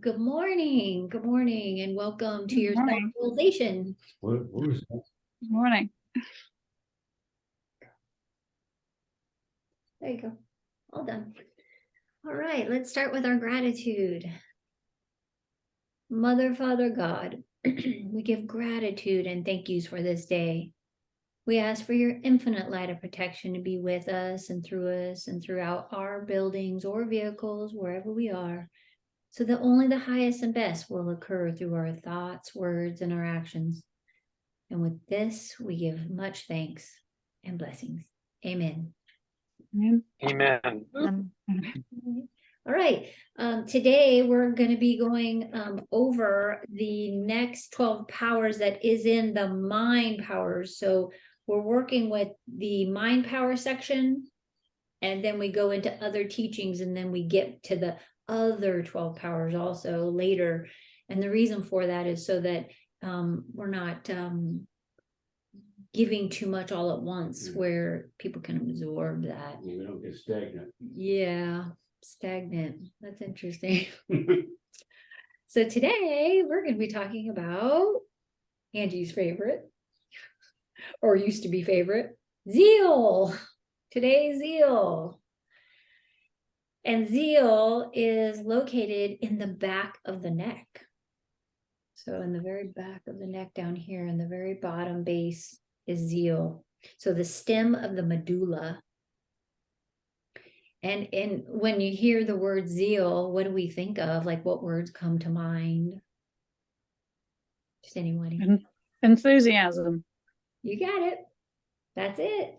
Good morning. Good morning, and welcome to Good your morning. self-realization. What was that? Good morning. There you go. All done. All right, let's start with our gratitude. Mother, Father, God, we give gratitude and thank yous for this day. We ask for your infinite light of protection to be with us and throughout our buildings or vehicles, wherever we are, so that only the highest and best will occur through our thoughts, words, and our actions. And with this, we give much thanks and blessings. Amen. Amen. All right. Today, we're going to be going over the next 12 powers that is in the mind powers. So we're working with the mind power section, and then we go into other teachings, and then we get to the other 12 powers also later. And the reason for that is so that we're not giving too much all at once, where people can absorb that. We don't get stagnant. Yeah, stagnant. That's interesting. So today we're going to be talking about Angie's favorite, or used to be favorite, Zeal. Today's Zeal. And Zeal is located in the back of the neck. So in the very back of the neck down here, in the very bottom base, is Zeal. So the stem of the medulla. And when you hear the word zeal, what do we think of? Like, what words come to mind? Just anyone? Enthusiasm. You got it. That's it.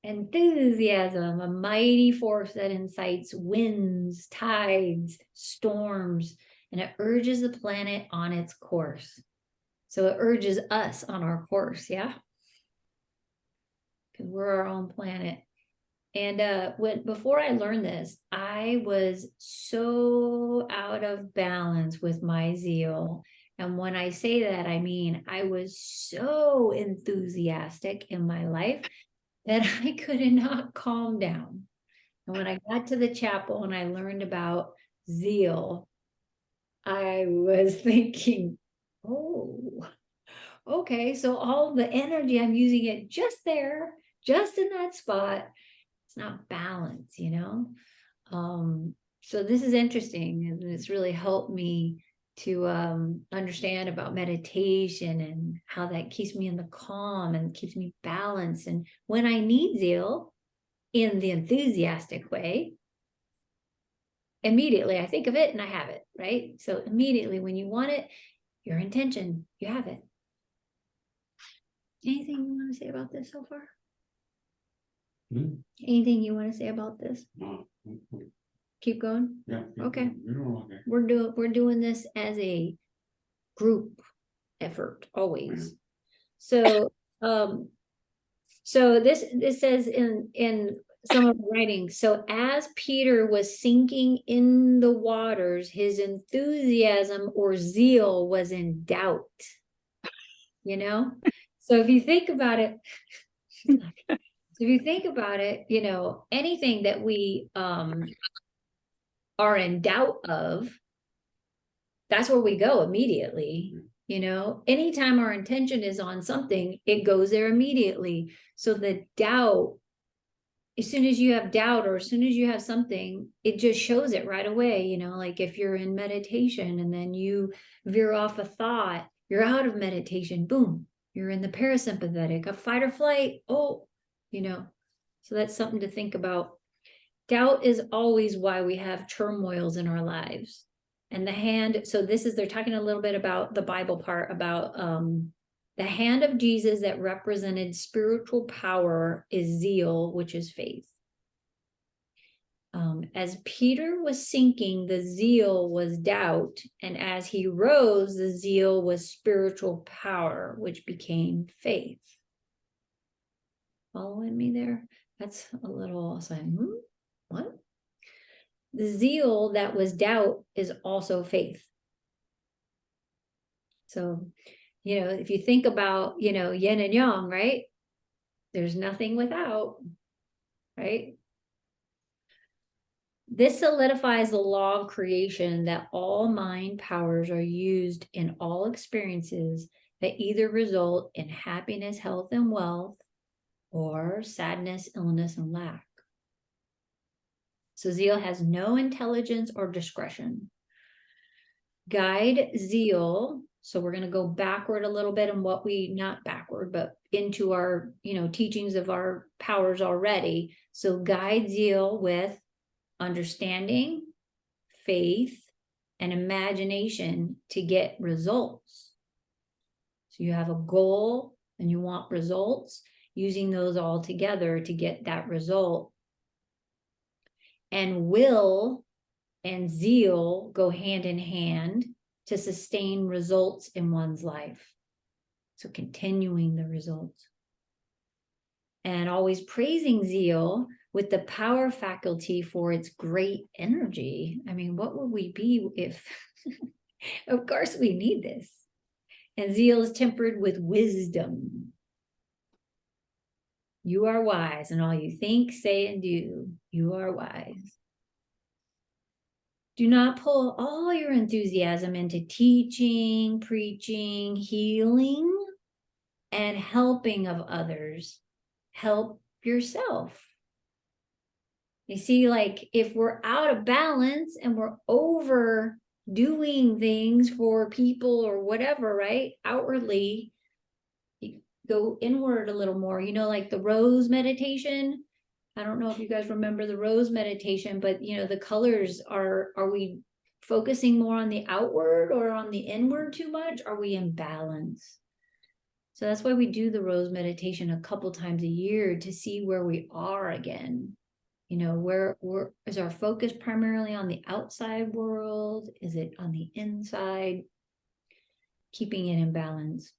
Enthusiasm, a mighty force that incites winds, tides, storms, and it urges the planet on its course. So it urges us on our course, yeah? Because we're our own planet. And before I learned this, I was so out of balance with my zeal. And when I say that, I mean I was so enthusiastic in my life that I could not calm down. And when I got to the chapel and I learned about zeal, I was thinking, oh, okay, so all the energy, I'm using it just there, just in that spot. It's not balance, so this is interesting, and it's really helped me to understand about meditation and how that keeps me in the calm and keeps me balanced. And when I need zeal in the enthusiastic way, immediately I think of it and I have it, right? So immediately when you want it, your intention, you have it. Anything you want to say about this so far? Anything you want to say about this? No. Keep going? Yeah. Okay. Okay. We're doing this as a group effort always. So this says in some of the writing, so as Peter was sinking in the waters, his enthusiasm or zeal was in doubt. So if you think about it, anything that we are in doubt of, that's where we go immediately. Anytime our intention is on something, it goes there immediately. So the doubt, as soon as you have doubt or as soon as you have something, it just shows it right away. Like if you're in meditation and then you veer off a thought, you're out of meditation, boom, you're in the parasympathetic, a fight or flight. So that's something to think about. Doubt is always why we have turmoils in our lives. And the hand, so they're talking a little bit about the Bible part, about the hand of Jesus that represented spiritual power is zeal, which is faith. As Peter was sinking, the zeal was doubt. And as he rose, the zeal was spiritual power, which became faith. Following me there? That's a little, what? The zeal that was doubt is also faith. So, if you think about, yin and yang, right? There's nothing without, right? This solidifies the law of creation that all mind powers are used in all experiences that either result in happiness, health, and wealth, or sadness, illness, and lack. So Zeal has no intelligence or discretion. Guide Zeal. So we're going to go backward a little bit, and not backward, but into our, teachings of our powers already. So guide Zeal with understanding, faith, and imagination to get results. So you have a goal and you want results, using those all together to get that result. And will and zeal go hand in hand to sustain results in one's life. So continuing the results. And always praising zeal with the power faculty for its great energy. I mean, what would we be if, of course we need this. And zeal is tempered with wisdom. You are wise in all you think, say, and do. You are wise. Do not pull all your enthusiasm into teaching, preaching, healing, and helping of others. Help yourself. You see, like if we're out of balance and we're overdoing things for people or whatever, right? Outwardly, you go inward a little more, like the rose meditation. I don't know if you guys remember the rose meditation, but the colors are we focusing more on the outward or on the inward too much? Are we in balance? So that's why we do the rose meditation a couple times a year to see where we are again. Where is our focus primarily on the outside world? Is it on the inside? Keeping it in balance.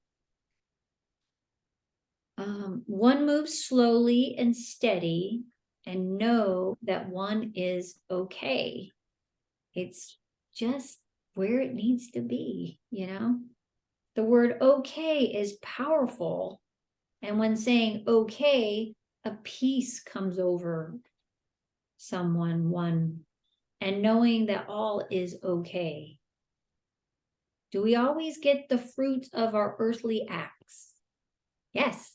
One moves slowly and steady and know that one is okay. It's just where it needs to be, The word okay is powerful. And when saying okay, a peace comes over one, and knowing that all is okay. Do we always get the fruits of our earthly acts? Yes.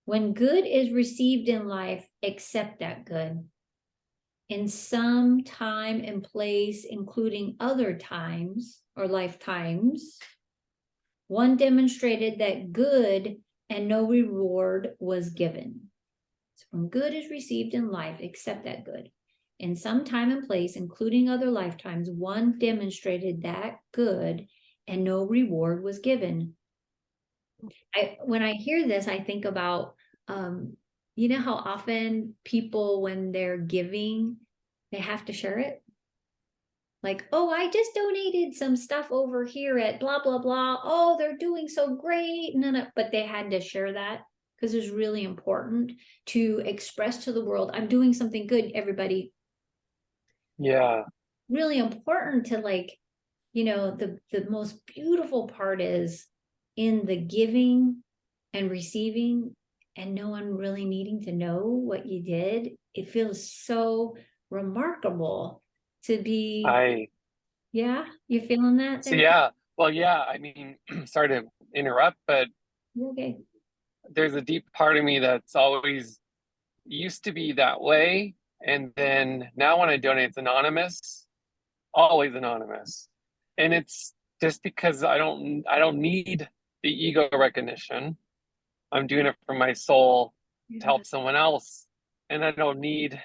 When good is received in life, accept that good. In some time and place, including other times or lifetimes, one demonstrated that good and no reward was given. So when good is received in life, accept that good. In some time and place, including other lifetimes, one demonstrated that good and no reward was given. When I hear this, I think about, how often people, when they're giving, they have to share it. Like, oh, I just donated some stuff over here at blah, blah, blah. Oh, they're doing so great. No, but they had to share that because it's really important to express to the world, I'm doing something good, everybody. Yeah. Really important to the most beautiful part is in the giving and receiving and no one really needing to know what you did. It feels so remarkable to be. Yeah, you feeling that? So yeah, well, yeah, I mean, sorry to interrupt, but okay. There's a deep part of me that's always used to be that way. And then now when I donate, it's anonymous, always anonymous. And it's just because I don't need the ego recognition. I'm doing it for my soul to help someone else. And I don't need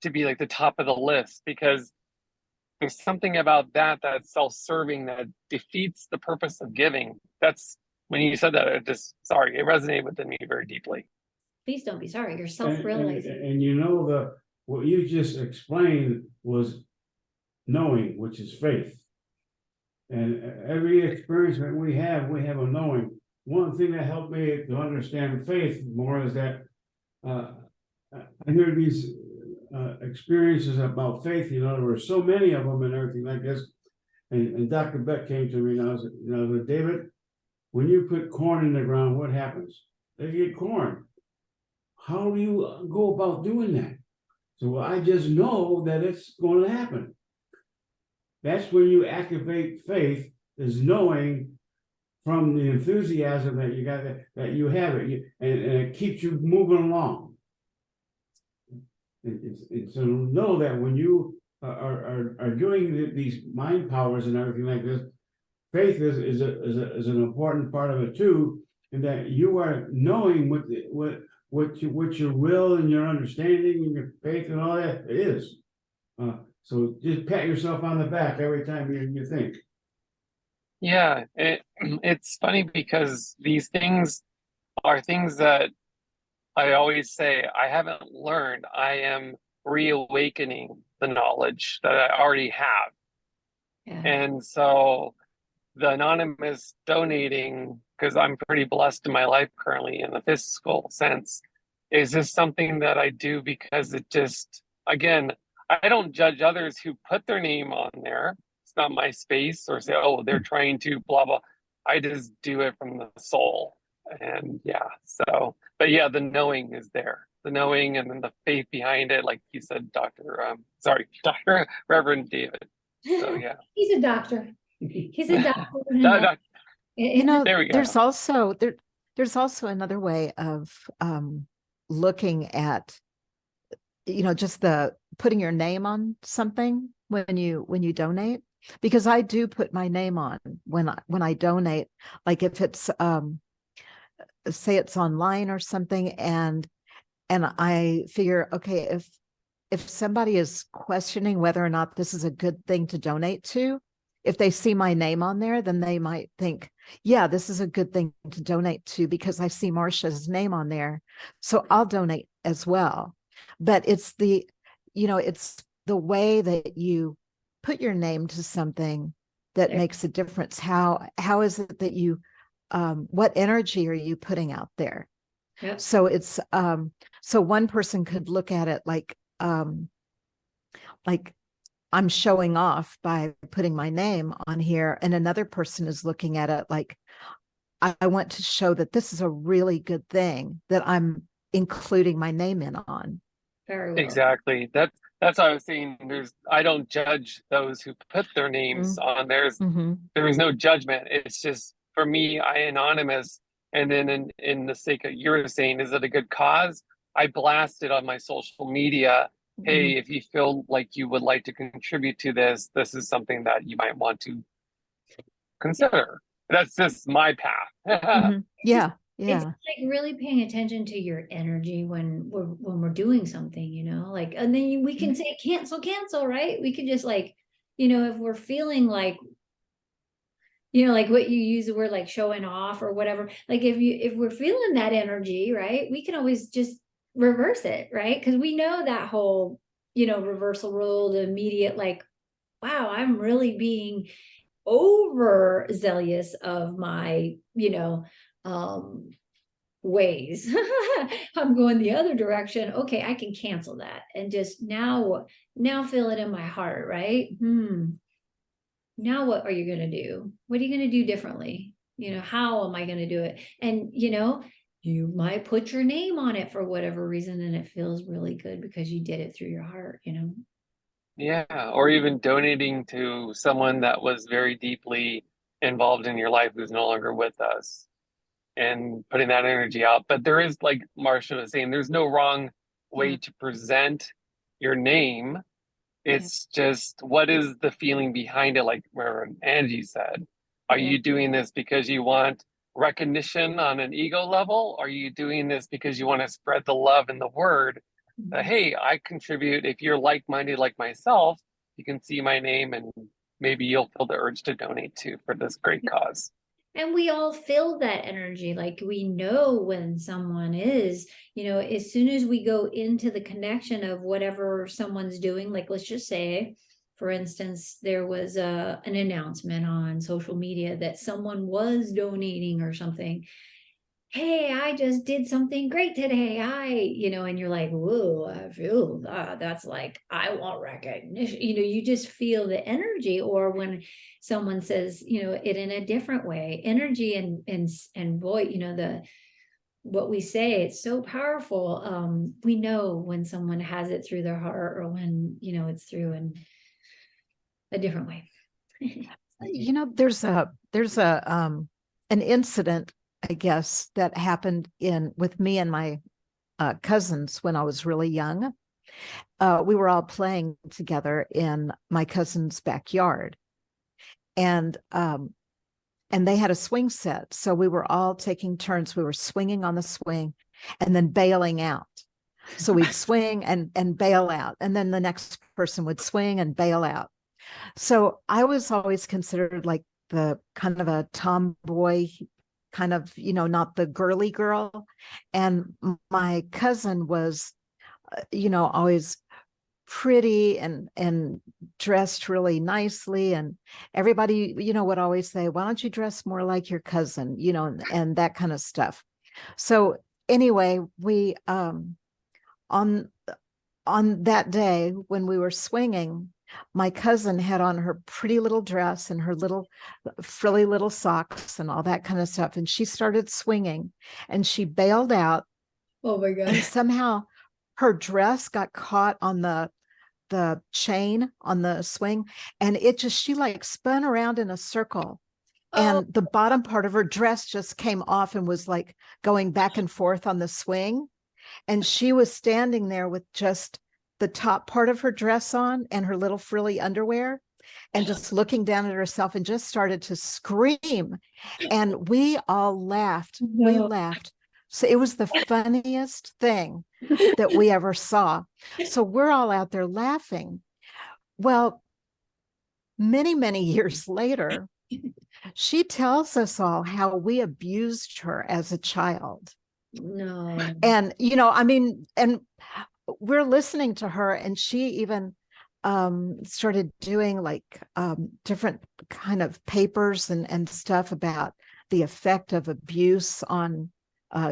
to be like the top of the list because there's something about that that's self-serving that defeats the purpose of giving. That's when you said that, it resonated with me very deeply. Please don't be sorry. You're self-realizing. And what you just explained was knowing, which is faith. And every experience that we have a knowing. One thing that helped me to understand faith more is that I hear these experiences about faith. There were so many of them and everything like this. And Dr. Beck came to me and I said, David, when you put corn in the ground, what happens? They get corn. How do you go about doing that? So I just know that it's going to happen. That's when you activate faith, is knowing from the enthusiasm that you got, that you have it, and it keeps you moving along. And so know that when you are doing these mind powers and everything like this, faith is an important part of it too, in that you are knowing what your will and your understanding and your faith and all that is. So just pat yourself on the back every time you think. Yeah, it's funny because these things are things that I always say I haven't learned. I am reawakening the knowledge that I already have. Yeah. And so the anonymous donating, because I'm pretty blessed in my life currently in the physical sense, is just something that I do because it just, again, I don't judge others who put their name on there. It's not my space, or say, oh, they're trying to blah, blah. I just do it from the soul. And yeah, so, but yeah, the knowing is there. The knowing and then the faith behind it, like you said, Dr. Reverend David. So yeah. He's a doctor. He's a doctor. You know, There we go. there's also another way of looking at, just the putting your name on something when you donate, because I do put my name on when I donate, like if it's say it's online or something, and I figure, okay, if somebody is questioning whether or not this is a good thing to donate to, if they see my name on there, then they might think, yeah, this is a good thing to donate to because I see Marcia's name on there, so I'll donate as well. But it's the way that you put your name to something that makes a difference. How is it that you, what energy are you putting out there? Yep. So it's so one person could look at it like I'm showing off by putting my name on here, and another person is looking at it like I want to show that this is a really good thing that I'm including my name in on. Very well. Exactly. That's what I was saying. I don't judge those who put their names on. There is no judgment. It's just, for me, I anonymous, and then in the sake of, you were saying, is it a good cause? I blast it on my social media. Hey, if you feel like you would like to contribute to this is something that you might want to consider. That's just my path. Yeah. It's like really paying attention to your energy when we're doing something, like, and then we can say cancel, right? We could just like, if we're feeling like, like what you use the word like showing off or whatever, like if we're feeling that energy, right, we can always just reverse it, right? Because we know that whole, reversal rule, the immediate, like, wow, I'm really being overzealous of my, ways. I'm going the other direction. Okay, I can cancel that and just now feel it in my heart, right? Now what are you going to do? What are you going to do differently? How am I going to do it? And you might put your name on it for whatever reason, and it feels really good because you did it through your heart. Yeah, or even donating to someone that was very deeply involved in your life who's no longer with us, and putting that energy out. But there is, like Marcia was saying, there's no wrong way to present your name. It's just, what is the feeling behind it? Like Rev Angie said, are you doing this because you want recognition on an ego level? Are you doing this because you want to spread the love and the word that, hey, I contribute. If you're like-minded like myself, you can see my name and maybe you'll feel the urge to donate too for this great cause. And we all feel that energy. Like we know when someone is, as soon as we go into the connection of whatever someone's doing, like let's just say, for instance, there was an announcement on social media that someone was donating or something. Hey, I just did something great today. And you're like, whoa, I feel that's like, I want recognition. You just feel the energy. Or when someone says, it in a different way, energy and voice, what we say, it's so powerful. We know when someone has it through their heart, or when, it's through in a different way. There's an incident, I guess, that happened with me and my cousins when I was really young. We were all playing together in my cousin's backyard, and they had a swing set. So we were all taking turns. We were swinging on the swing and then bailing out. So we'd swing and bail out. And then the next person would swing and bail out. So I was always considered like the kind of a tomboy, kind of, not the girly girl. And my cousin was, always pretty and dressed really nicely, and everybody would always say, why don't you dress more like your cousin, and that kind of stuff. So anyway, we on that day when we were swinging, my cousin had on her pretty little dress and her little frilly little socks and all that kind of stuff, and she started swinging and she bailed out. Oh my God. And somehow her dress got caught on the chain on the swing, and she like spun around in a circle, and the bottom part of her dress just came off and was like going back and forth on the swing, and she was standing there with just the top part of her dress on and her little frilly underwear, and just looking down at herself, and just started to scream, and we all laughed. We laughed. So it was the funniest thing that we ever saw. So we're all out there laughing. Well, many, many years later, she tells us all how we abused her as a child. No. And, and we're listening to her, and she even started doing like different kind of papers and stuff about the effect of abuse on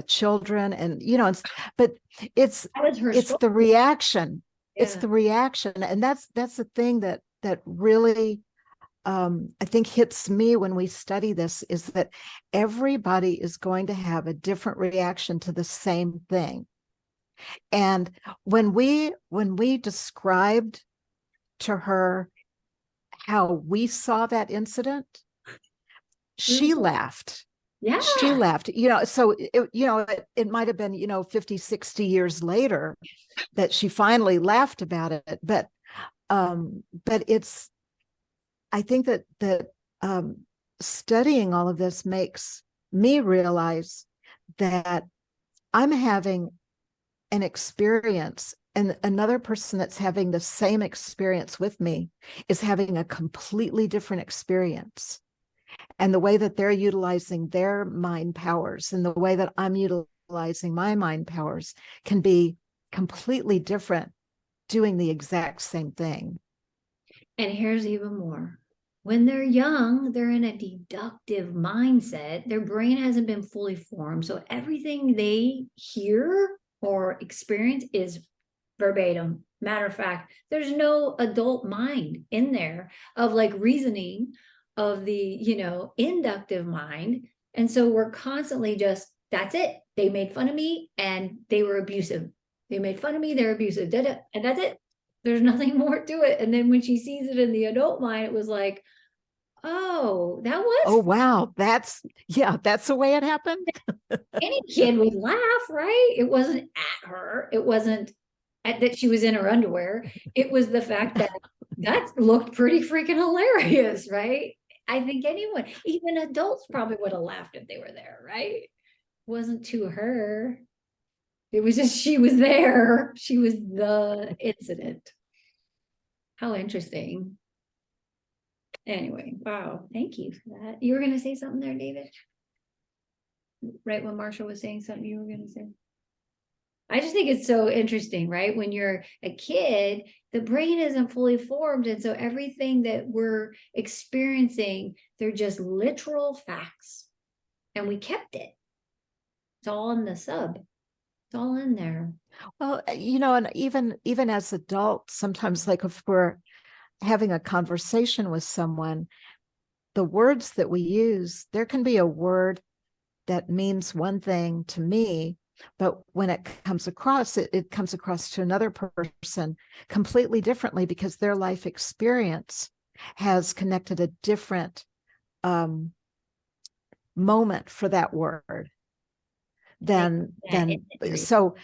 children, and but it's the reaction. Yeah. It's the reaction, and that's the thing that really I think hits me when we study this, is that everybody is going to have a different reaction to the same thing. And when we described to her how we saw that incident, she laughed. Yeah. She laughed, so it might have been, 50, 60 years later that she finally laughed about it. But it's, I think that studying all of this makes me realize that I'm having an experience, and another person that's having the same experience with me is having a completely different experience. And the way that they're utilizing their mind powers and the way that I'm utilizing my mind powers can be completely different, doing the exact same thing. And here's even more. When they're young, they're in a deductive mindset. Their brain hasn't been fully formed. So everything they hear or experience is verbatim. Matter of fact, there's no adult mind in there of like reasoning, of the, inductive mind. And so we're constantly just, that's it. They made fun of me and they were abusive. They made fun of me, they're abusive. And that's it. There's nothing more to it. And then when she sees it in the adult mind, it was like, oh, that was. Oh, wow. That's the way it happened. Any kid would laugh, right? It wasn't at her. It wasn't that she was in her underwear. It was the fact that looked pretty freaking hilarious, right? I think anyone, even adults, probably would have laughed if they were there, right? It wasn't to her. It was just, she was there. She was the incident. How interesting. Anyway, wow. Thank you for that. You were going to say something there, David? Right when Marsha was saying something you were going to say? I just think it's so interesting, right? When you're a kid, the brain isn't fully formed. And so everything that we're experiencing, they're just literal facts. And we kept it. It's all in the sub. It's all in there. Well, and even as adults, sometimes, like if we're having a conversation with someone, the words that we use, there can be a word that means one thing to me, but when it comes across, it comes across to another person completely differently, because their life experience has connected a different moment for that word than so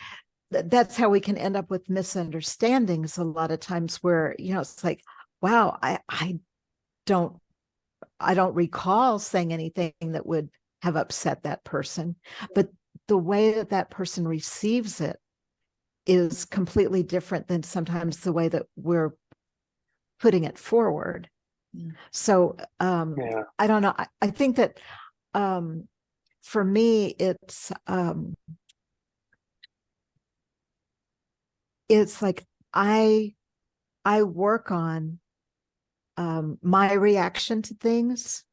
that's how we can end up with misunderstandings a lot of times, where, you know, it's like, wow, I don't recall saying anything that would have upset that person, but the way that that person receives it is completely different than sometimes the way that we're putting it forward. So I don't know. I think that for me, it's like I work on my reaction to things.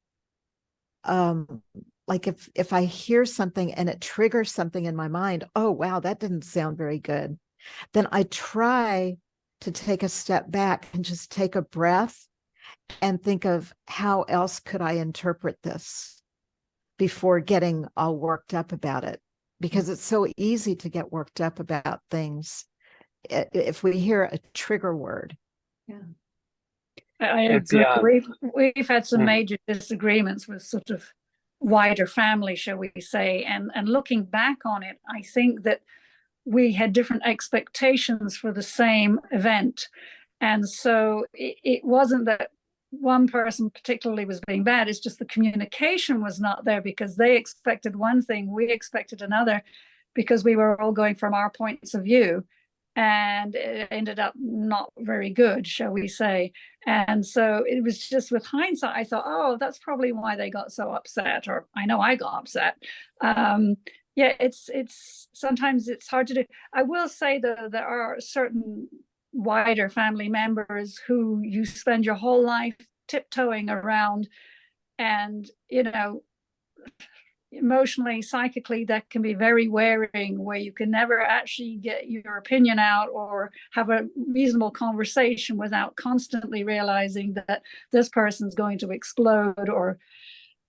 Like if I hear something and it triggers something in my mind, oh wow, that didn't sound very good, then I try to take a step back and just take a breath and think of how else could I interpret this before getting all worked up about it, because it's so easy to get worked up about things if we hear a trigger word. I agree. We've had some major disagreements with sort of wider family, shall we say, and looking back on it, I think that we had different expectations for the same event, and so it wasn't that one person particularly was being bad. It's just the communication was not there, because they expected one thing, we expected another, because we were all going from our points of view, and it ended up not very good, shall we say. And so it was just, with hindsight, I thought, oh, that's probably why they got so upset, or I know I got upset. Yeah, it's sometimes it's hard to do. I will say, though, there are certain wider family members who you spend your whole life tiptoeing around, and, you know, emotionally, psychically, that can be very wearing, where you can never actually get your opinion out or have a reasonable conversation without constantly realizing that this person's going to explode or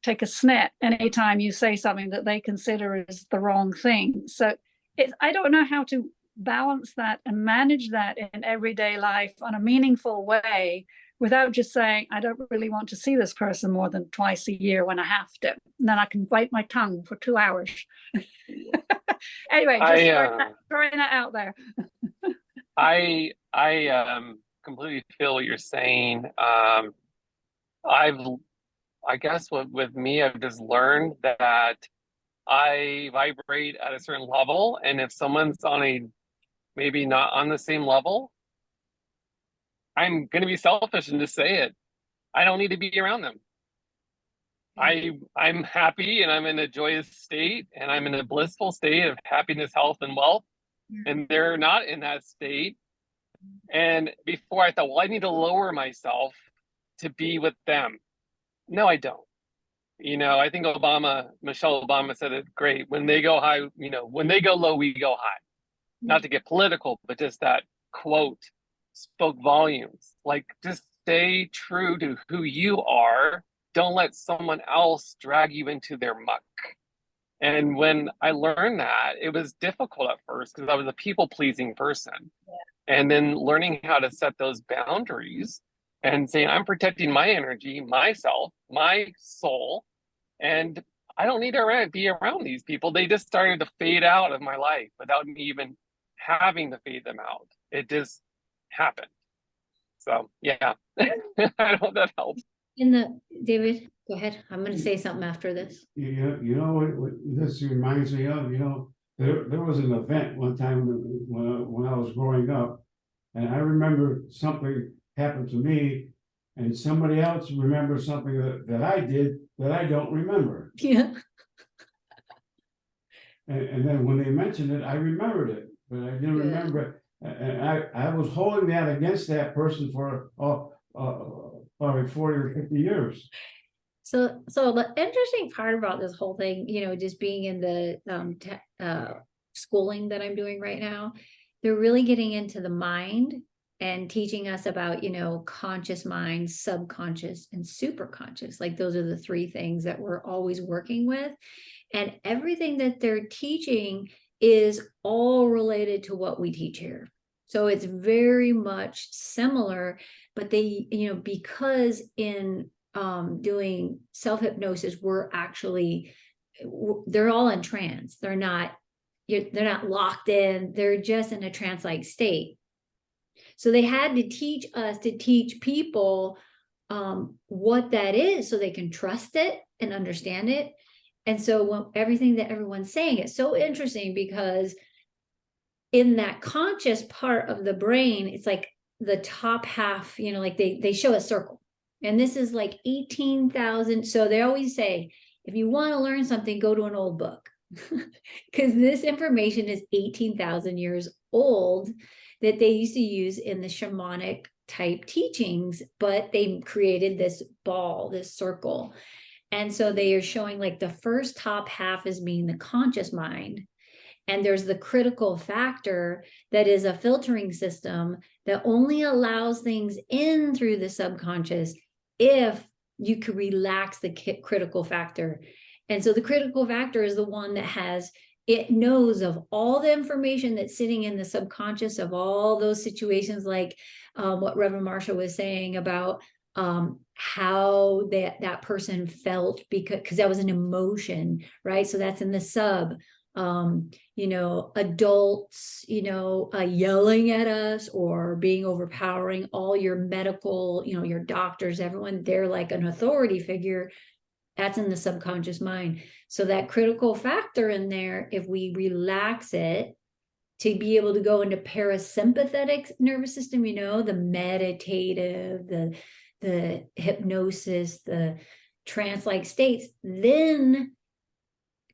take a snap anytime you say something that they consider is the wrong thing. So I don't know how to balance that and manage that in everyday life on a meaningful way, without just saying, I don't really want to see this person more than twice a year when I have to. And then I can bite my tongue for 2 hours. Anyway, just throwing that out there. I completely feel what you're saying. I guess with me, I've just learned that I vibrate at a certain level, and if someone's on maybe not on the same level, I'm going to be selfish and just say it. I don't need to be around them. I'm happy, and I'm in a joyous state, and I'm in a blissful state of happiness, health, and wealth. And they're not in that state. And before, I thought, well, I need to lower myself to be with them. No, I don't. You know, I think Michelle Obama said it great. When they go high, you know, when they go low, we go high. Not to get political, but just that quote spoke volumes. Like, just stay true to who you are. Don't let someone else drag you into their muck. And when I learned that, it was difficult at first, because I was a people-pleasing person. And then learning how to set those boundaries and saying, I'm protecting my energy, myself, my soul, and I don't need to be around these people. They just started to fade out of my life without me even having to fade them out. It just happened. So yeah, I don't know if that helps. David, go ahead. I'm going to say something after this. You know what this reminds me of? You know, there was an event one time when I was growing up, and I remember something happened to me, and somebody else remembers something that I did that I don't remember. Yeah. And then when they mentioned it, I remembered it, but I didn't remember it. And I was holding that against that person for probably 40 or 50 years. So the interesting part about this whole thing, you know, just being in the schooling that I'm doing right now, they're really getting into the mind and teaching us about, you know, conscious mind, subconscious, and superconscious. Like, those are the three things that we're always working with. And everything that they're teaching is all related to what we teach here. So it's very much similar, but they, because in doing self-hypnosis, they're all in trance. They're not locked in. They're just in a trance-like state. So they had to teach people what that is so they can trust it and understand it. And so everything that everyone's saying, it's so interesting because in that conscious part of the brain, it's like the top half, like they show a circle. And this is like 18,000. So they always say, if you want to learn something, go to an old book. Because this information is 18,000 years old that they used to use in the shamanic type teachings, but they created this ball, this circle. And so they are showing like the first top half as being the conscious mind. And there's the critical factor that is a filtering system that only allows things in through the subconscious if you could relax the critical factor. And so the critical factor is the one that it knows of all the information that's sitting in the subconscious of all those situations, like what Reverend Marsha was saying about how that person felt because that was an emotion, right? So that's in the sub. Adults, yelling at us or being overpowering, all your medical, your doctors, everyone, they're like an authority figure. That's in the subconscious mind. So that critical factor in there, if we relax it to be able to go into parasympathetic nervous system, the meditative, the hypnosis, the trance-like states, then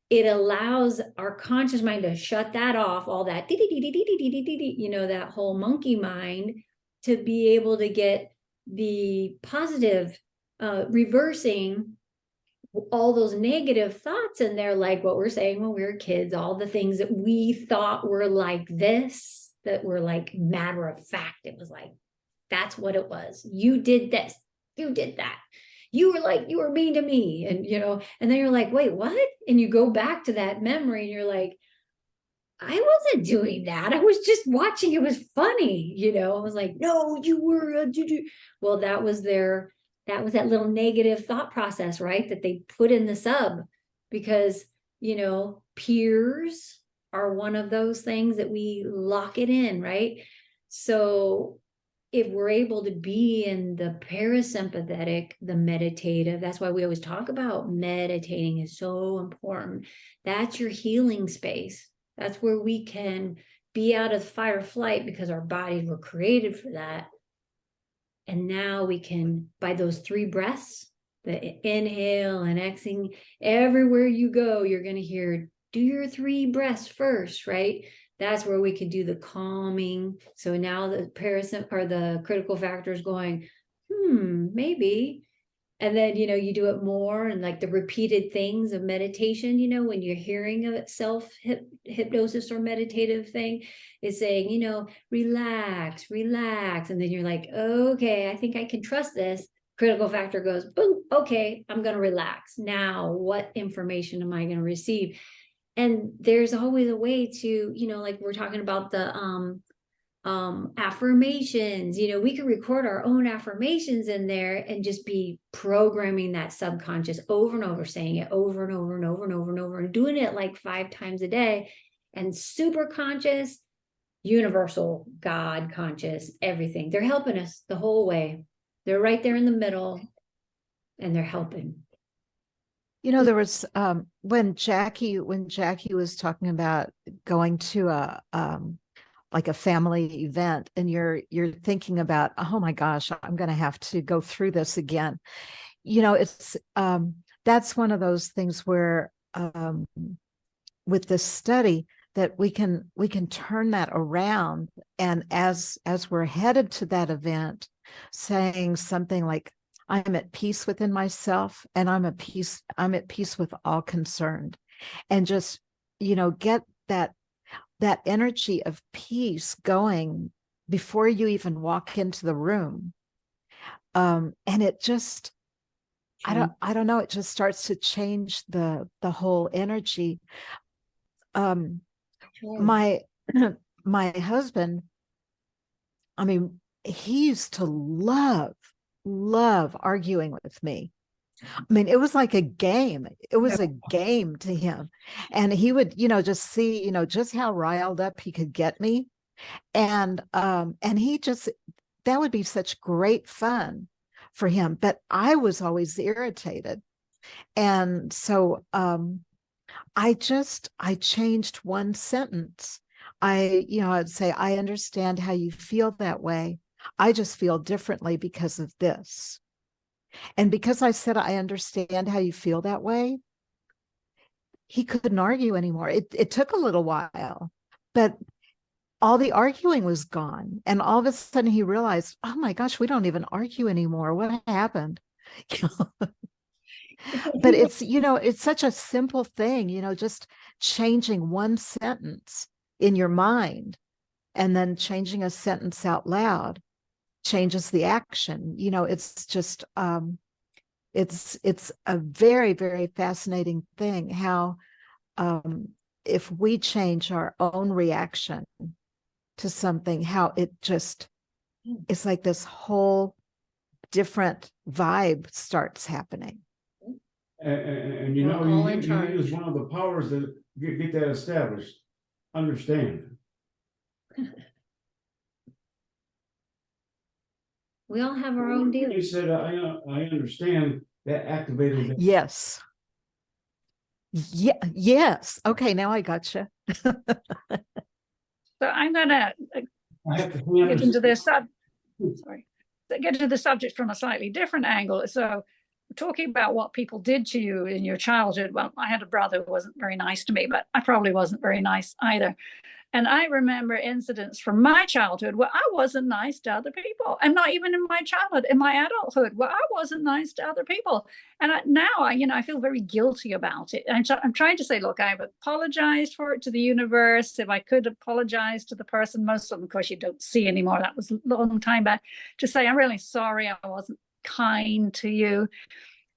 it allows our conscious mind to shut that off, all that, that whole monkey mind, to be able to get the positive, reversing all those negative thoughts in there, like what we're saying when we were kids, all the things that we thought were like this, that were like matter of fact. It was like, that's what it was. You did this, you did that. You were mean to me. And, and then you're like, wait, what? And you go back to that memory and you're like, I wasn't doing that. I was just watching. It was funny. I was like, no, you were. Well, that was that little negative thought process, right? That they put in the sub because, peers are one of those things that we lock it in, right? So if we're able to be in the parasympathetic, the meditative, that's why we always talk about meditating is so important. That's your healing space. That's where we can be out of fight or flight because our bodies were created for that. And now we can, by those 3 breaths, the inhale and exhale, everywhere you go, you're going to hear, do your 3 breaths first, right? That's where we can do the calming. So now the the critical factor is going, maybe. And then, you do it more and like the repeated things of meditation, when you're hearing a self-hypnosis or meditative thing, is saying, relax, relax. And then you're like, okay, I think I can trust this. Critical factor goes, boom, okay, I'm going to relax. Now, what information am I going to receive? And there's always a way to, like we're talking about the affirmations, we can record our own affirmations in there and just be programming that subconscious over and over, saying it over and over and over and over and over and doing it like 5 times a day. And super conscious, universal, God conscious, everything. They're helping us the whole way. They're right there in the middle and they're helping. There was when Jackie was talking about going to a like a family event, and you're thinking about, oh my gosh, I'm going to have to go through this again. It's that's one of those things where with this study that we can turn that around, and as we're headed to that event, saying something like, I'm at peace within myself, and I'm at peace with all concerned, and just, get that energy of peace going before you even walk into the room. And it just, I don't know, it just starts to change the whole energy. My my husband, I mean, he used to love arguing with me. I mean, it was like a game. It was a game to him. And he would, just see, just how riled up he could get me. And he just, that would be such great fun for him. But I was always irritated. And so I changed one sentence. I'd say, I understand how you feel that way. I just feel differently because of this. And because I said, I understand how you feel that way, he couldn't argue anymore. It took a little while, but all the arguing was gone. And all of a sudden he realized, oh my gosh, we don't even argue anymore. What happened? But it's such a simple thing, just changing one sentence in your mind and then changing a sentence out loud changes the action. It's just it's a very, very fascinating thing how if we change our own reaction to something, how it just, it's like this whole different vibe starts happening. And We're all in you charge. use one of the powers to get that established. Understand. We all have our own deal. You said, I understand, that activated. Yes. Yeah. Yes. Okay. Now I gotcha. So I'm gonna I have to get into this get into the subject from a slightly different angle. So talking about what people did to you in your childhood. Well, I had a brother who wasn't very nice to me, but I probably wasn't very nice either. And I remember incidents from my childhood where I wasn't nice to other people, and not even in my childhood, in my adulthood, where I wasn't nice to other people. And now I feel very guilty about it. And I'm trying to say, look, I've apologized for it to the universe. If I could apologize to the person, most of them, of course, you don't see anymore. That was a long time back. To say, I'm really sorry I wasn't kind to you.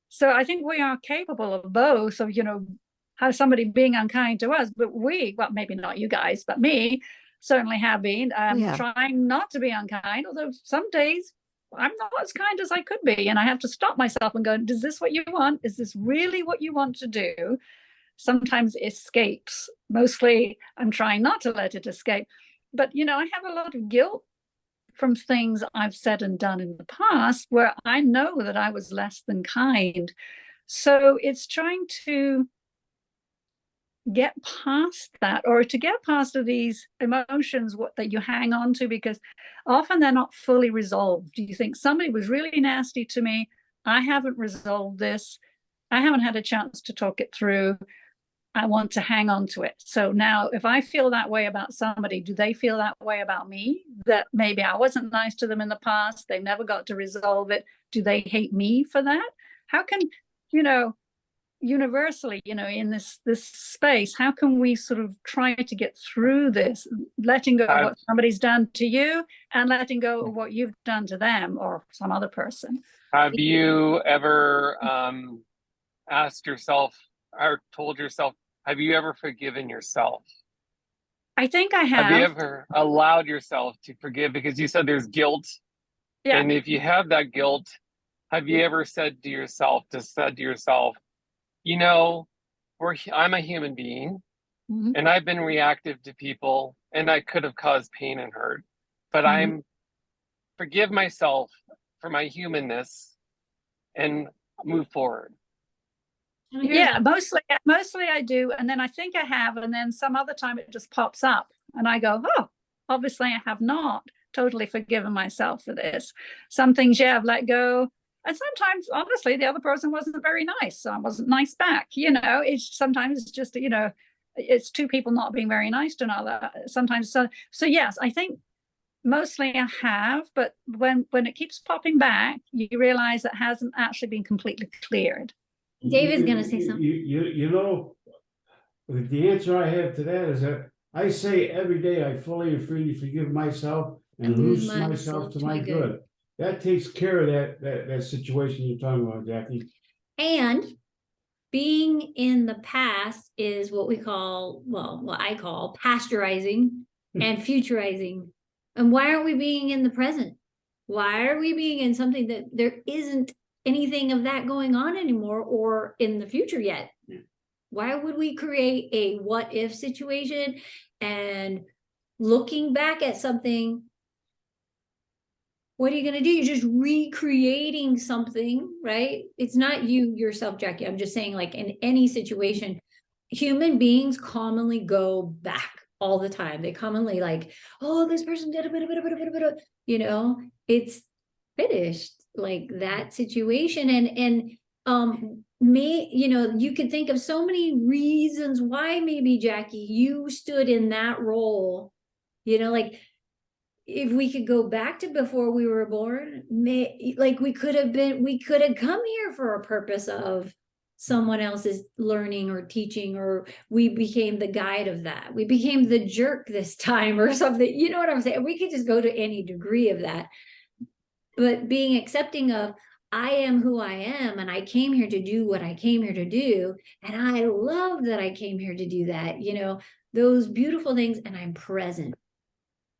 So I think we are capable of both, of, how somebody being unkind to us, but well, maybe not you guys, but me certainly have been trying not to be unkind, although some days I'm not as kind as I could be. And I have to stop myself and go, is this what you want? Is this really what you want to do? Sometimes it escapes. Mostly I'm trying not to let it escape. But, I have a lot of guilt from things I've said and done in the past where I know that I was less than kind. So it's trying to get past that, or to get past these emotions that you hang on to, because often they're not fully resolved. You think somebody was really nasty to me, I haven't resolved this, I haven't had a chance to talk it through, I want to hang on to it. So now if I feel that way about somebody, do they feel that way about me, that maybe I wasn't nice to them in the past, they never got to resolve it? Do they hate me for that? How can universally, in this space, how can we sort of try to get through this, letting go of what somebody's done to you and letting go of what you've done to them or some other person? Have you ever asked yourself or told yourself, have you ever forgiven yourself? I think I have. Have you ever allowed yourself to forgive? Because you said there's guilt. Yeah. And if you have that guilt, have you ever said to yourself, I'm a human being, mm-hmm. and I've been reactive to people, and I could have caused pain and hurt, but mm-hmm. Forgive myself for my humanness and move forward. Yeah, mostly I do. And then I think I have, and then some other time it just pops up and I go, oh, obviously I have not totally forgiven myself for this. Some things, I've let go. And sometimes, honestly, the other person wasn't very nice, so I wasn't nice back. It's sometimes it's just, it's two people not being very nice to another. Sometimes, so yes, I think mostly I have, but when it keeps popping back, you realize it hasn't actually been completely cleared. David's gonna say something. The answer I have to that is that I say every day I fully and freely forgive myself and lose myself to my good. That takes care of that situation you're talking about, Jackie. And being in the past is what we call, well, what I call pasteurizing and futurizing. And why aren't we being in the present? Why are we being in something that there isn't anything of that going on anymore or in the future yet? Why would we create a what if situation and looking back at something? What are you going to do? You're just recreating something, right? It's not you yourself, Jackie. I'm just saying, like, in any situation, human beings commonly go back all the time. They commonly like, oh, this person did a bit, you know, it's finished, like that situation. And you know, you could think of so many reasons why maybe, Jackie, you stood in that role, you know, like, if we could go back to before we were born, like we could have come here for a purpose of someone else's learning or teaching, or we became the guide of that. We became the jerk this time or something. You know what I'm saying? We could just go to any degree of that. But being accepting of, I am who I am, and I came here to do what I came here to do. And I love that I came here to do that, you know, those beautiful things. And I'm present.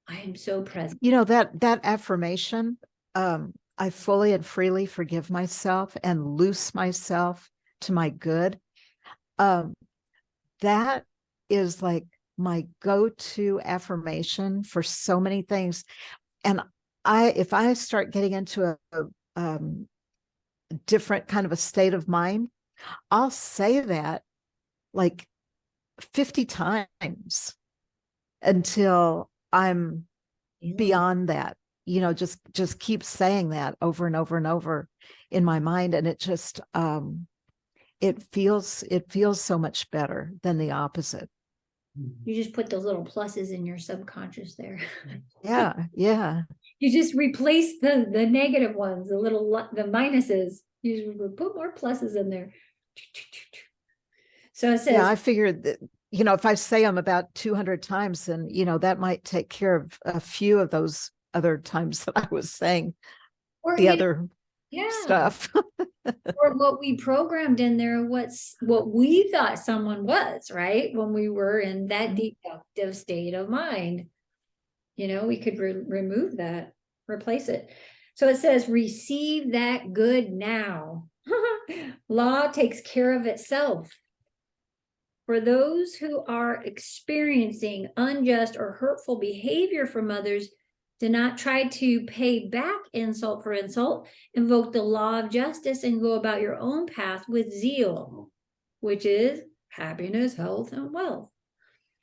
I am so present. You know, that affirmation, I fully and freely forgive myself and loose myself to my good. That is like my go-to affirmation for so many things. And if I start getting into a different kind of a state of mind, I'll say that like 50 times until I'm beyond that, you know, just keep saying that over and over and over in my mind. And it just, it feels so much better than the opposite. You just put those little pluses in your subconscious there. Yeah. Yeah. You just replace the negative ones, the minuses. You just put more pluses in there. So it says, yeah, I figured that, you know, if I say them about 200 times, then, you know, that might take care of a few of those other times that I was saying the other stuff. Or what we programmed in there, what we thought someone was, right? When we were in that deductive state of mind, you know, we could remove that, replace it. So it says, receive that good now. Law takes care of itself. For those who are experiencing unjust or hurtful behavior from others, do not try to pay back insult for insult. Invoke the law of justice and go about your own path with zeal, which is happiness, health, and wealth.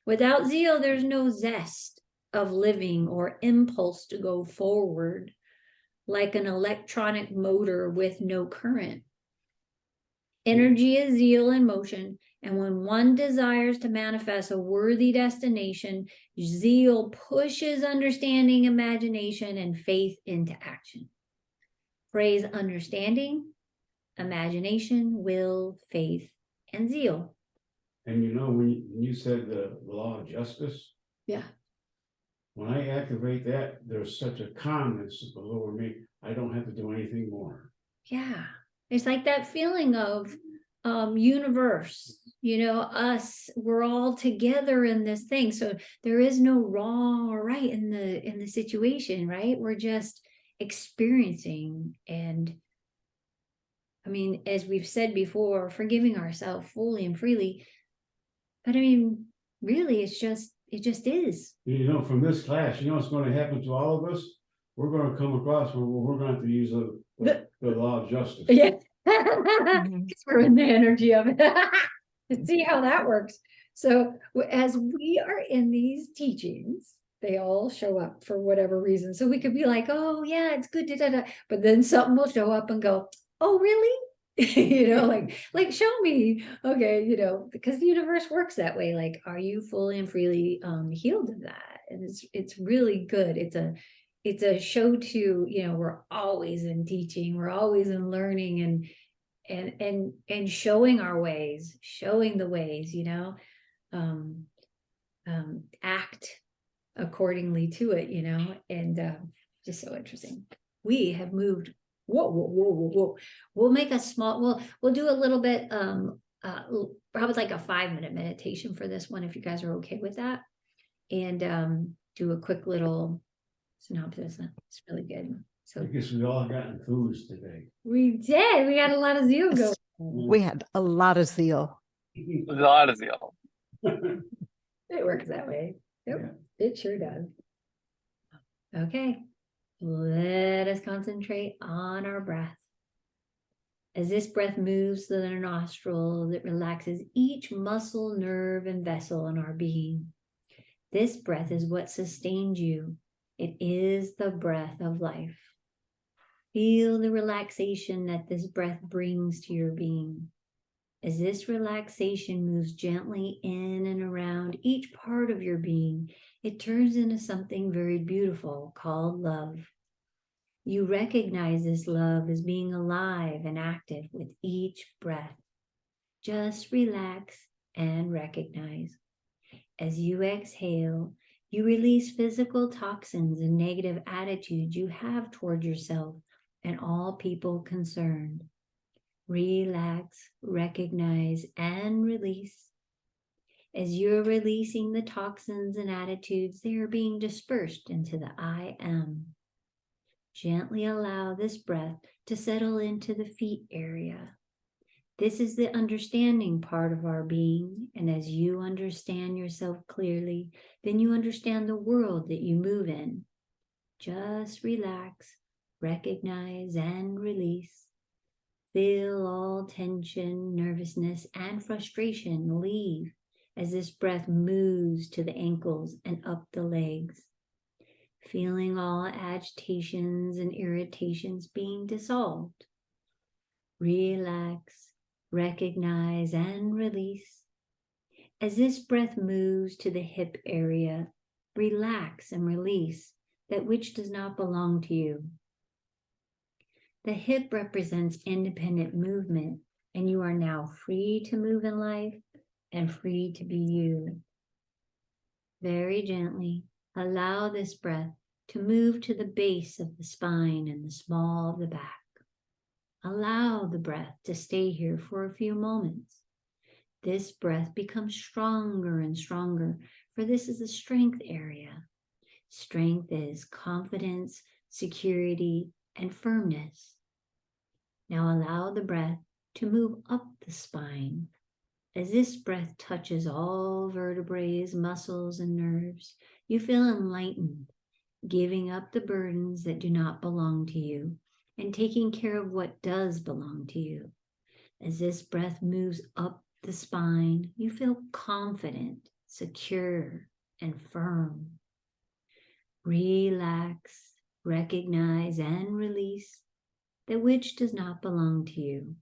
Without zeal, there's no zest of living or impulse to go forward, like an electronic motor with no current. Energy is zeal in motion, and when one desires to manifest a worthy destination, zeal pushes understanding, imagination, and faith into action. Phrase understanding, imagination, will, faith, and zeal. And you know, when you said the law of justice, yeah, when I activate that, there's such a calmness over me. I don't have to do anything more. Yeah, it's like that feeling of universe, you know, us, we're all together in this thing. So there is no wrong or right in the situation, right? We're just experiencing. And I mean, as we've said before, forgiving ourselves fully and freely. But I mean, really, it just is. You know, from this class, you know what's going to happen to all of us? We're going to come across where we're going to have to use the law of justice. Yeah. Because we're in the energy of it. Let's see how that works. So as we are in these teachings, they all show up for whatever reason. So we could be like, oh yeah, it's good, but then something will show up and go, oh really? You know, like show me. Okay, you know, because the universe works that way. Like, are you fully and freely healed of that? And it's really good. It's a show to, you know, we're always in teaching, we're always in learning and showing our ways, showing the ways, you know, act accordingly to it, you know, and just so interesting. We have moved whoa. We'll make a small, we'll do a little bit, probably like a 5-minute meditation for this one, if you guys are okay with that. And do a quick little synopsis. It's really good. I So guess we all got enthused today. we did. We got a lot of zeal going. We had a lot of zeal. A lot of zeal. It works that way. Yep, it sure does. Okay, let us concentrate on our breath. As this breath moves through the nostrils, it relaxes each muscle, nerve, and vessel in our being. This breath is what sustains you. It is the breath of life. Feel the relaxation that this breath brings to your being. As this relaxation moves gently in and around each part of your being, it turns into something very beautiful called love. You recognize this love as being alive and active with each breath. Just relax and recognize. As you exhale, you release physical toxins and negative attitudes you have toward yourself and all people concerned. Relax, recognize, and release. As you're releasing the toxins and attitudes, they are being dispersed into the I am. Gently allow this breath to settle into the feet area. This is the understanding part of our being, and as you understand yourself clearly, then you understand the world that you move in. Just relax, recognize, and release. Feel all tension, nervousness, and frustration leave as this breath moves to the ankles and up the legs. Feeling all agitations and irritations being dissolved. Relax, recognize, and release. As this breath moves to the hip area, relax and release that which does not belong to you. The hip represents independent movement, and you are now free to move in life and free to be you. Very gently, allow this breath to move to the base of the spine and the small of the back. Allow the breath to stay here for a few moments. This breath becomes stronger and stronger, for this is the strength area. Strength is confidence, security, and firmness. Now allow the breath to move up the spine. As this breath touches all vertebrae, muscles, and nerves, you feel enlightened, giving up the burdens that do not belong to you and taking care of what does belong to you. As this breath moves up the spine, you feel confident, secure, and firm. Relax, recognize, and release that which does not belong to you.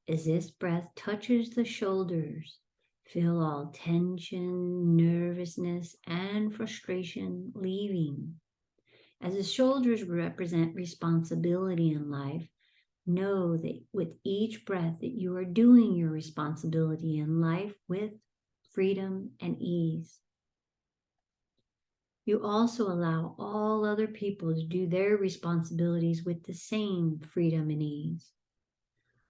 As this breath touches the shoulders, feel all tension, nervousness, and frustration leaving. As the shoulders represent responsibility in life, know that with each breath that you are doing your responsibility in life with freedom and ease. You also allow all other people to do their responsibilities with the same freedom and ease.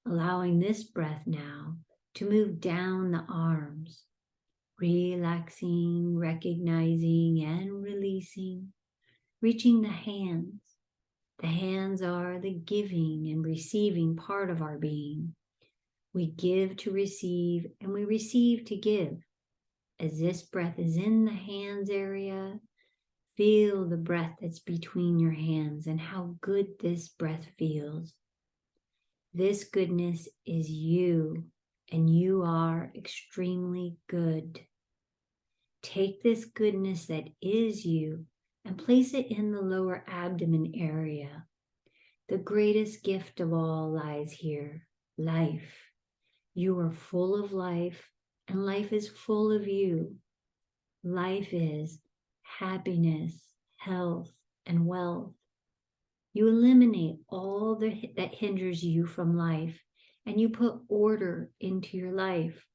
Allowing this breath now to move down the arms, relaxing, recognizing, and releasing, reaching the hands. The hands are the giving and receiving part of our being. We give to receive, and we receive to give. As this breath is in the hands area, feel the breath that's between your hands and how good this breath feels. This goodness is you, and you are extremely good. Take this goodness that is you and place it in the lower abdomen area. The greatest gift of all lies here, life. You are full of life, and life is full of you. Life is happiness, health, and wealth. You eliminate all that hinders you from life, and you put order into your life.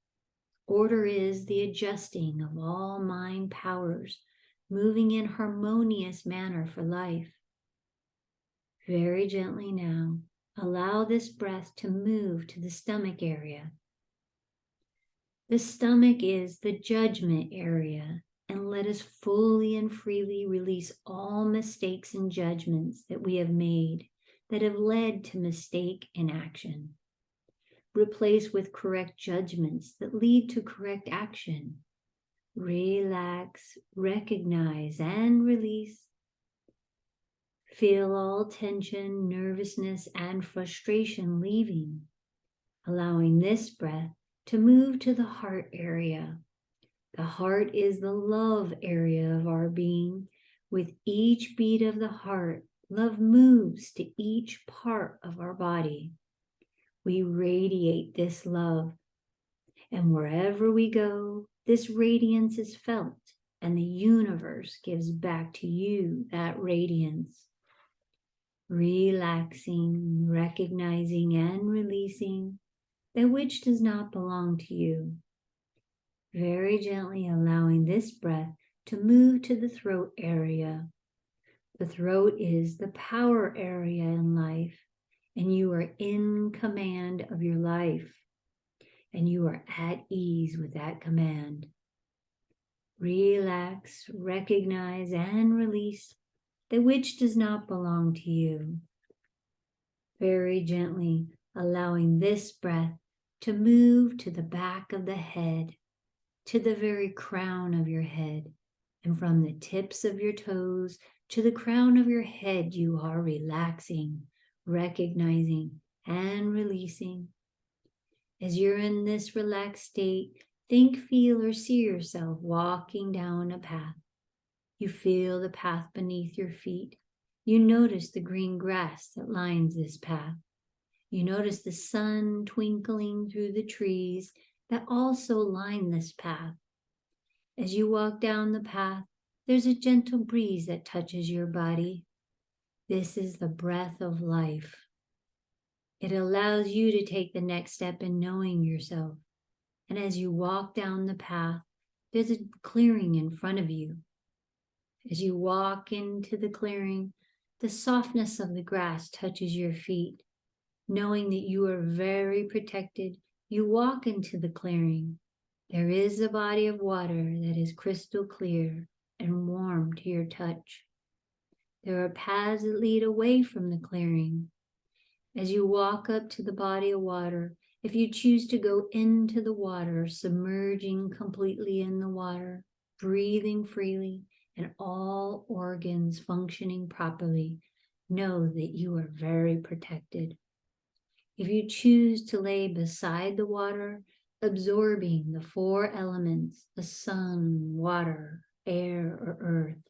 Order is the adjusting of all mind powers, moving in harmonious manner for life. Very gently now, Allow this breath to move to the stomach area. The stomach is the judgment area, and let us fully and freely release all mistakes and judgments that we have made that have led to mistake and action. Replace with correct judgments that lead to correct action. Relax, recognize, and release. Feel all tension, nervousness, and frustration leaving, allowing this breath to move to the heart area. The heart is the love area of our being. With each beat of the heart, love moves to each part of our body. We radiate this love, and wherever we go, this radiance is felt, and the universe gives back to you that radiance. Relaxing, recognizing, and releasing that which does not belong to you. Very gently allowing this breath to move to the throat area. The throat is the power area in life, and you are in command of your life, and you are at ease with that command. Relax, recognize, and release that which does not belong to you. Very gently allowing this breath to move to the back of the head, to the very crown of your head, and from the tips of your toes to the crown of your head, you are relaxing, recognizing, and releasing. As you're in this relaxed state, think, feel, or see yourself walking down a path. You feel the path beneath your feet. You notice the green grass that lines this path. You notice the sun twinkling through the trees that also line this path. As you walk down the path, there's a gentle breeze that touches your body. This is the breath of life. It allows you to take the next step in knowing yourself. And as you walk down the path, there's a clearing in front of you. As you walk into the clearing, the softness of the grass touches your feet. Knowing that you are very protected, you walk into the clearing. There is a body of water that is crystal clear and warm to your touch. There are paths that lead away from the clearing. As you walk up to the body of water, if you choose to go into the water, submerging completely in the water, breathing freely, and all organs functioning properly, know that you are very protected. If you choose to lay beside the water, absorbing the four elements, the sun, water, air, or earth,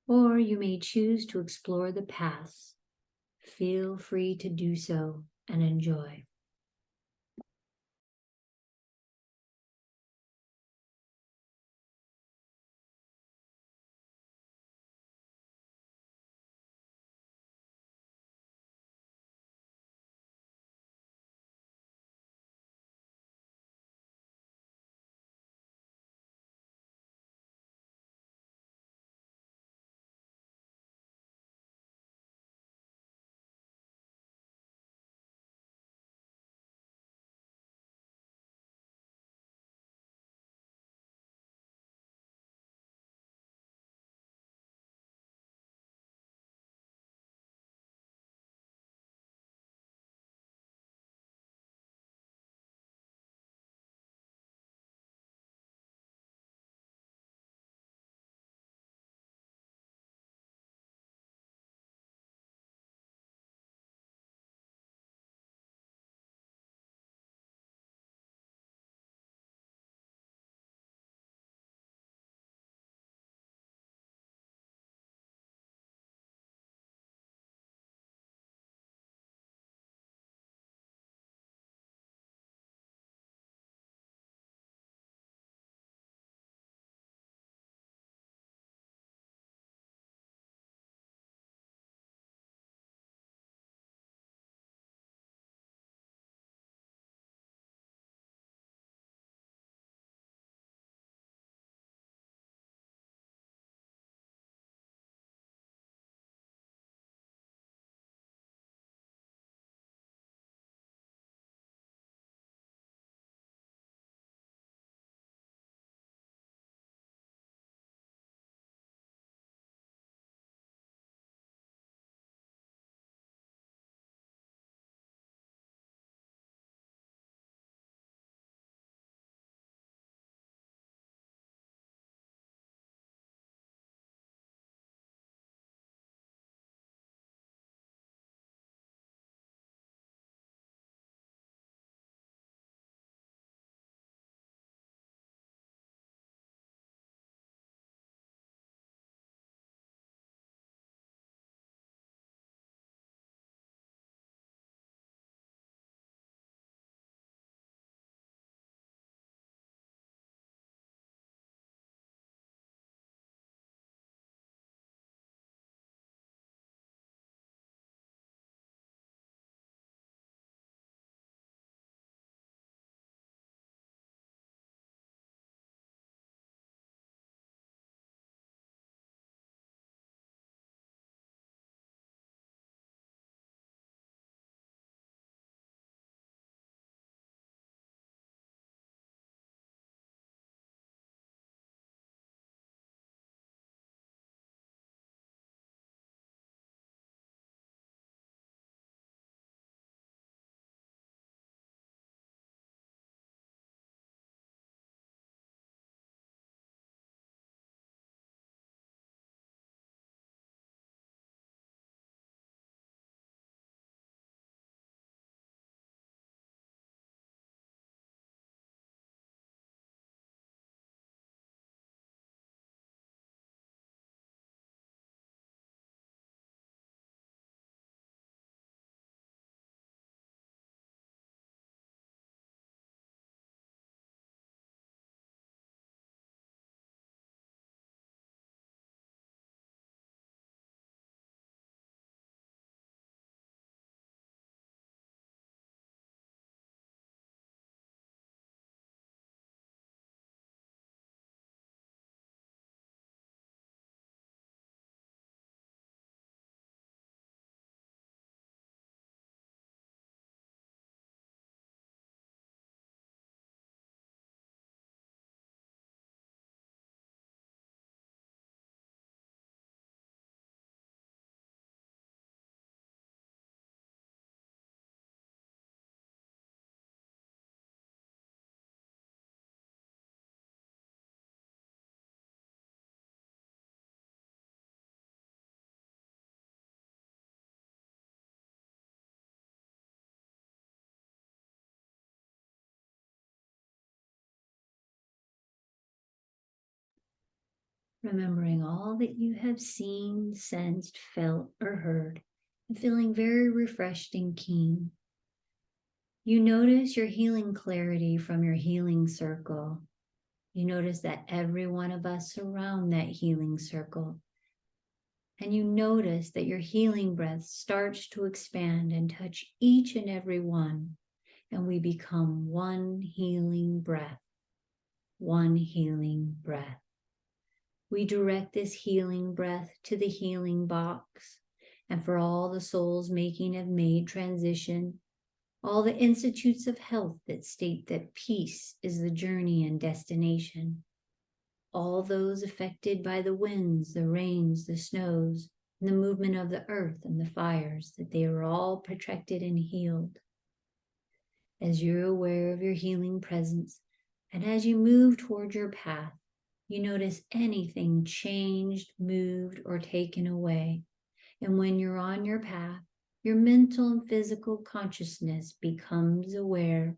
or you may choose to explore the paths, feel free to do so and enjoy. remembering all that you have seen, sensed, felt, or heard, and feeling very refreshed and keen. You notice your healing clarity from your healing circle. You notice that every one of us surround that healing circle. And you notice that your healing breath starts to expand and touch each and every one. And we become one healing breath. One healing breath. We direct this healing breath to the healing box. And for all the souls making have made transition, all the institutes of health that state that peace is the journey and destination, all those affected by the winds, the rains, the snows, and the movement of the earth and the fires, that they are all protected and healed. As you're aware of your healing presence, and as you move toward your path, you notice anything changed, moved, or taken away. And when you're on your path, your mental and physical consciousness becomes aware,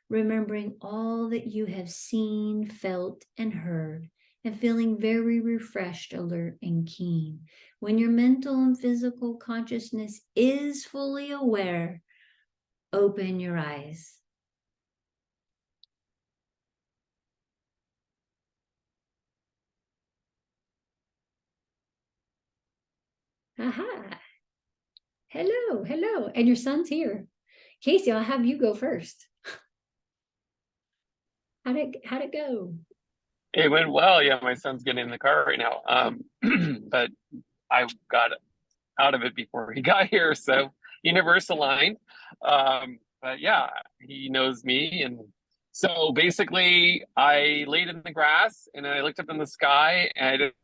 remembering all that you have seen, felt, and heard, and feeling very refreshed, alert, and keen. When your mental and physical consciousness is fully aware, open your eyes. Aha. Hello, hello. And your son's here. Casey, I'll have you go first. How'd it go? It went well. Yeah, my son's getting in the car right now. But I got out of it before he got here, so universe aligned. But yeah, he knows me, and so basically, I laid in the grass and I looked up in the sky, and I didn't.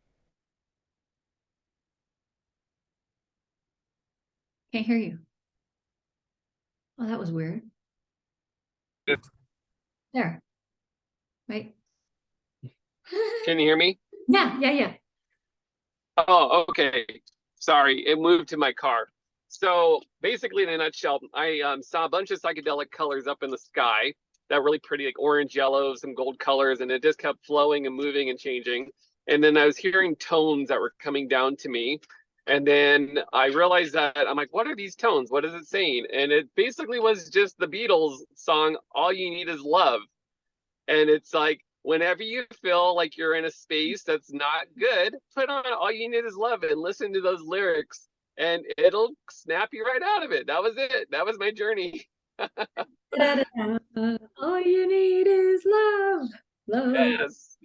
Can't hear you. Oh, that was weird. There. Right. Can you hear me? Yeah. Oh, okay. Sorry, it moved to my car. So basically, in a nutshell, I saw a bunch of psychedelic colors up in the sky that were really pretty, like orange, yellow, some gold colors, and it just kept flowing and moving and changing. And then I was hearing tones that were coming down to me. And then I realized that I'm like, what are these tones? What is it saying? And it basically was just the Beatles song, All You Need Is Love. And it's like, whenever you feel like you're in a space that's not good, put on All You Need Is Love and listen to those lyrics, and it'll snap you right out of it. That was it. That was my journey. All you need is love. Love. Yes.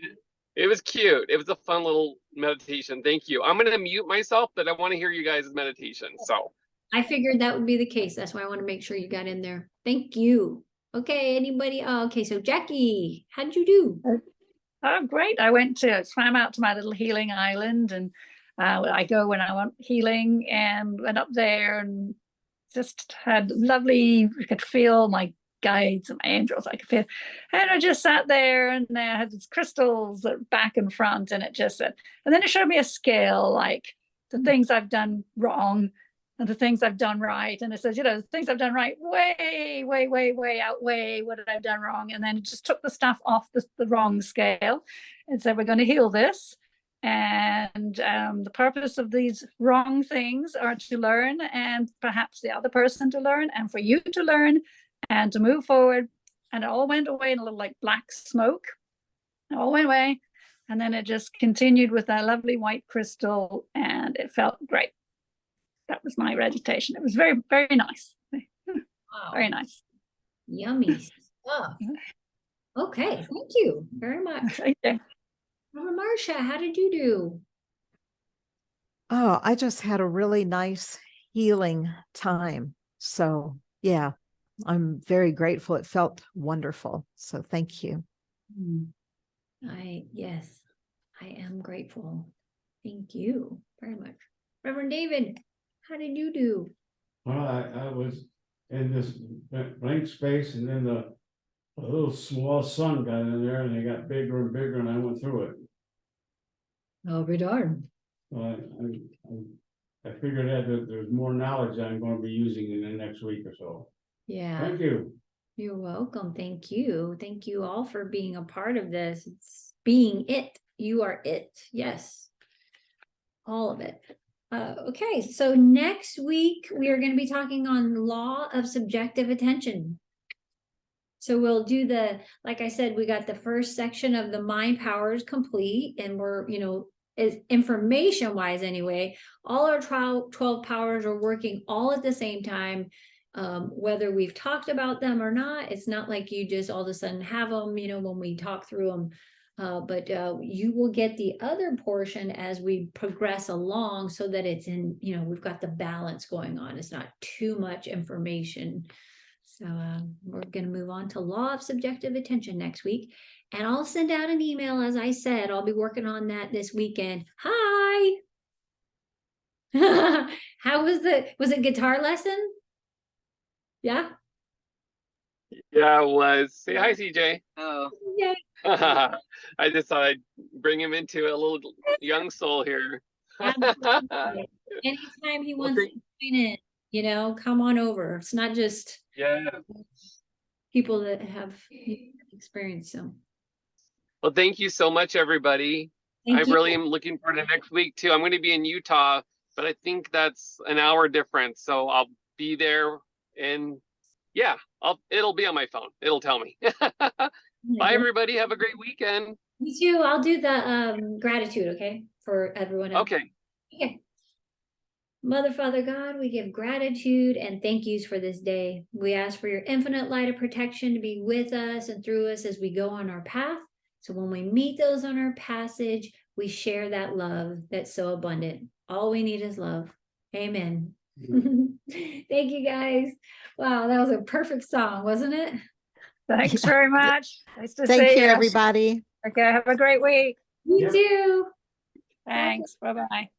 It was cute. It was a fun little meditation. Thank you. I'm going to mute myself, but I want to hear you guys' meditation. So I figured that would be the case. That's why I want to make sure you got in there. Thank you. Okay, anybody? Oh, okay, so Jackie, how did you do? Oh, great. I swam out to my little healing island, and I go when I want healing, and went up there and just had lovely, you could feel my guides and my angels. I could feel, and I just sat there, and I had these crystals back and front, and it just said, and then it showed me a scale, like the things I've done wrong and the things I've done right. And it says, the things I've done right way outweigh what I've done wrong. And then it just took the stuff off the wrong scale and said, we're going to heal this. And the purpose of these wrong things are to learn, and perhaps the other person to learn, and for you to learn and to move forward. And it all went away in a little like black smoke. It all went away. And then it just continued with that lovely white crystal, and it felt great. That was my meditation. It was very, very nice. Wow. Very nice. Yummy stuff. Okay, thank you very much. Right there. Marsha, how did you do? Oh, I just had a really nice healing time. So yeah, I'm very grateful. It felt wonderful. So thank you. Yes, I am grateful. Thank you very much. Reverend David, how did you do? Well, I was in this blank space, and then a little small sun got in there, and they got bigger and bigger, and I went through it. I'll be darned. So I figured that there's more knowledge I'm going to be using in the next week or so. Yeah. Thank you. You're welcome. Thank you. Thank you all for being a part of this. It's being it You are it. Yes. All of it. Okay, so next week we are going to be talking on law of subjective attention. So we'll do like I said, we got the first section of the mind powers complete, and we're, information wise anyway, all our 12 powers are working all at the same time. Whether we've talked about them or not, it's not like you just all of a sudden have them, when we talk through them. But you will get the other portion as we progress along, so that it's in, we've got the balance going on. It's not too much information. So we're going to move on to law of subjective attention next week. And I'll send out an email, as I said. I'll be working on that this weekend. Hi. How was it guitar lesson? Yeah. Yeah, it was. Say hi, CJ. Oh, Yeah. I just thought I'd bring him into a little young soul here. Anytime he Well, wants to join in, come on over. It's not just yeah. people that have experience. So Well, thank you so much, everybody. thank I you. really am looking forward to next week too. I'm going to be in Utah, but I think that's an hour difference, so I'll be there. And yeah, it'll be on my phone. It'll tell me. Bye, everybody. Have a great weekend. Me too. I'll do the gratitude, okay, for everyone else. Okay. Okay. Mother, Father God, we give gratitude and thank yous for this day. We ask for your infinite light of protection to be with us and through us as we go on our path. So when we meet those on our passage, we share that love that's so abundant. All we need is love. Amen. Thank you, guys. Wow, that was a perfect song, wasn't it? Thanks very much. Nice to Thank see you, you. everybody. Okay, have a great week. You Yep. too. Thanks. Bye-bye.